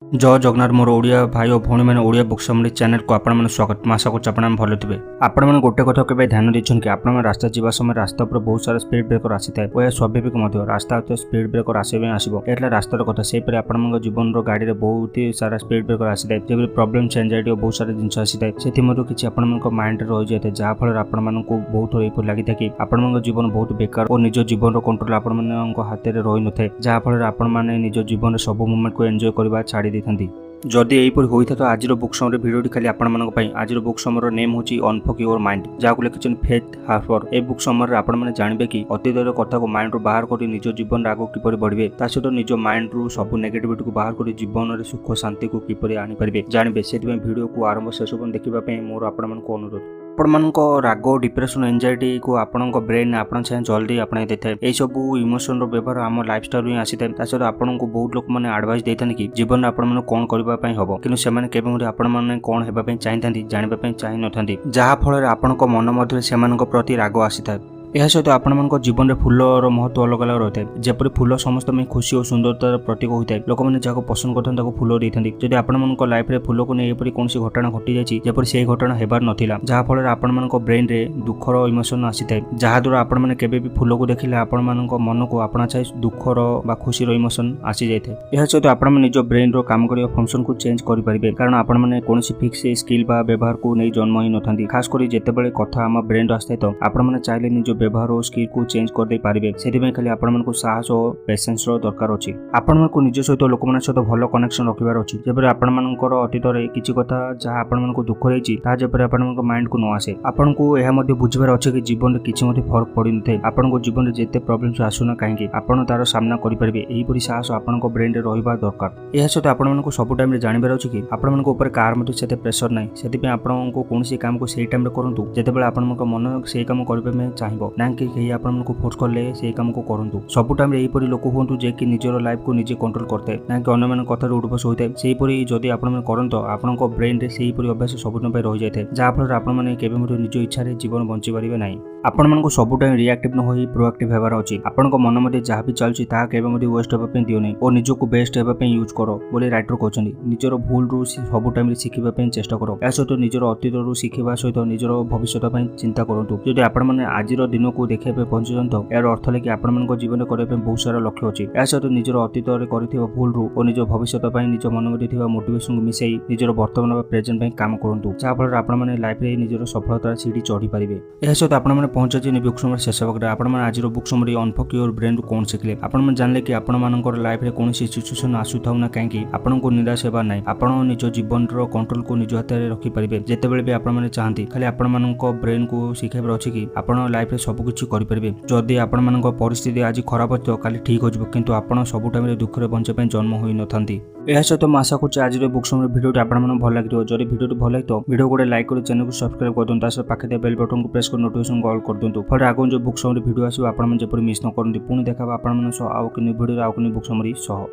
जय जगन्नाथ मोर ओडिया भाई और भौणी मैंने ओडिया बुक समरी चैनल को आपण स्वागत। आशा कर भल थे। आपण मैंने गोटे कथा के ध्यान देछन कि आपण रास्ता जीवा समय रास्ता पर बहुत सारा स्पीड ब्रेकर आसी थाए और स्वाभाविक रास्ता स्पीड ब्रेकर आसो एट रास्तार कथा से आपण जीवन गाड़ी में बहुत ही सारा स्पीड ब्रेकर आसी थाए जब प्रॉब्लम एंजाइटी और बहुत सारा जिन आसी थाए से किसी आपण माइंड रही जाए जहाँफल आपण बहुत थोड़ा लगी था कि आपण जीवन बहुत बेकार और निज जीवन कंट्रोल आपण हाथ में रही न था जहाँफल आपण निज जीवन सब मोमेंट को एंजॉय करवा छाड़ी जदि यहीपर होता तो आज बुक समरी भिडियो खाली आपण आज बुक समर नेम होची अनफक योर माइंड जहाँ लिखिं Faith Harper. A book summary आपने जानवे कि अतीतर कथा को माइंड रू बाहर कर निज जीवन आगे किपर बढ़े सहित निज माइंड रू सब नेगेटिविटी को बाहर कर जीवन में सुख शांति को किपर आनीपारे जानवे से भिडियो को आरंभ शेष देखा मोर आपण अनुरोध। आपण राग डिप्रेशन एंजाइटी को आपण ब्रेन आपण जल्दी अपनाई दे था यह सब इमोशन व्यवहार आम लाइफ स्टाइल ही आसी था सहित आपन को बहुत लोक मैंने एडवाइस देते कि जीवन में आपण कौन करने हम कि आपण मैंने कौन होगापी चाहिए जानवाई चाह न जहाँफल आपण मन मध्य से प्रति राग आसी था। यह सहित आपण जीवन में फूलर महत्व अलग अलग रही है जपरी फूल समस्त में खुशी और सुंदरतार प्रतीक होता है लोक मैंने जहाँ पसंद करते फूल देते जब आपण लाइफ में फूल को नहीं कौन घटना घटी जाए जपरी से घटना होबार नाला जहाँफल आपण ब्रेन में दुखर इमोशन आसी था जहाँद्वारा आपण के फूल को देखिले आपण मन को अपना चाहे दुखर बा खुशी इमोशन आसी जाए। यह सहित आपण निज ब्रेन काम कर फंक्शन को चेंज करेंगे कारण आपण मैंने कौन फिक्स स्किल बा व्यवहार को नहीं जन्म ही न था खास कर जिते कथा आम ब्रेन आसता है तो आपण मैंने चाहिए निज व्यवहार और स्किल को चेंज कर दे पारिबे से खाली आपण साहस और पेशेंस दरकार अछि। आपण निज सहित लोक सहित भल कनेक्शन रखिबार अछि जेपरि आपण अतीत रे किछि कथा जहाँ आपण दुख रही जेपरि आपण माइंड को न आसे आपण को यह मध्ये बुझिबार अछि कि जीवन में किछि मध्ये फर्क पड़ी नथाय आपण को जीवन में जेते प्रॉब्लम्स आसुना काहेकि आपण तार सामना करि परिबे एही परि साहस आपण ब्रेन रे रहिबा दरकार। यह सहित आपण सब टाइम रे जानिबार अछि कि आपण ऊपर कार मध्ये सेते प्रेशर नै सेति आपण को कोनसी काम को सेही टाइम रे करंतु जेतेबेले आपण मन सेही काम करिबे में चाहिबो ना कि कहीं आपण को फोर्स करले से काम को करंतु सब टाइम एहीपरि लोक हुंतु जे कि निजर लाइफ को निजे कंट्रोल करते ना कि अन्य मान कथा उठबस होता है सेहीपरि जदि आपण करंत आपण ब्रेन रे सेहीपरि अभ्यास सबुदिन पे रहि जाय जहाँ फल आपण माने केबे मते निज इच्छा रे जीवन बंची पारिबे नाही। आपण मान को सब टाइम रिएक्टिव न होई प्रोएक्टिव हेबार अछि आपण को मन मध्ये जहाँ भी चलछि ता केबे मते वेस्ट हेबा पे दियो नै और निज को बेस्ट हेबा पे यूज करो बोले राइटर कहछनी निजर भूल रु सब टाइम रे सिखिबा पे चेष्टा करो या सहित निजर अतीत रु सिखिबा सहित निजर भविष्य पे चिंता करंतु जदि आपण माने आजिर दिन को देखै पे पहुंचजंत यार अर्थ है कि आपण जीवन करने बहुत सारा लक्ष्य अच्छी या सहित निजर अतीत भूल रू और निज भविष्य निज मन में मोटिवेशन को मिसई निजर वर्तमान प्रेजेंट काम करूँ जहाँफल आप लाइफ में निजर सफलतार सीढ़ी चढ़ी पारे। यह सहित आपने पहुंचे बुक समरी शेष भाग में आज बुक समरी अनफक योर ब्रेन रू कौन शिखले आपण जानले कि आपण लाइफ में कौन सिचुएसन आसुथा ना कहीं आपण को निराश होगा ना आपण निज जीवन कंट्रोल को निज हाथ में रखिपारे जितेबाला भी आपण चाहती खाली आपण ब्रेन को शिखाइबार अच्छी कि आपण लाइफ में सबकिछ करेंगे जदि आपण परिस्थिति आज खराब अच्छे काली ठीक हो किंतु आपण सब टाइम दुखरे बंचा जन्म हो न था। यह सहित मैं आशा कर आज बुक समरी भिडियो आपको भल लगे जब भिडियो भल लगे तो भिडियो गोटे लाइक कर चैनल को सब्सक्राइब कर दिखाँ पाखे बेल बटन को प्रेस कर नोटिफिकेशन ऑल कर दिखाँ फल आगे जो बुक समरी भिडियो आसो आप मिस न करते पुणी देखा आप भिडियो आउ बुक समरी सह।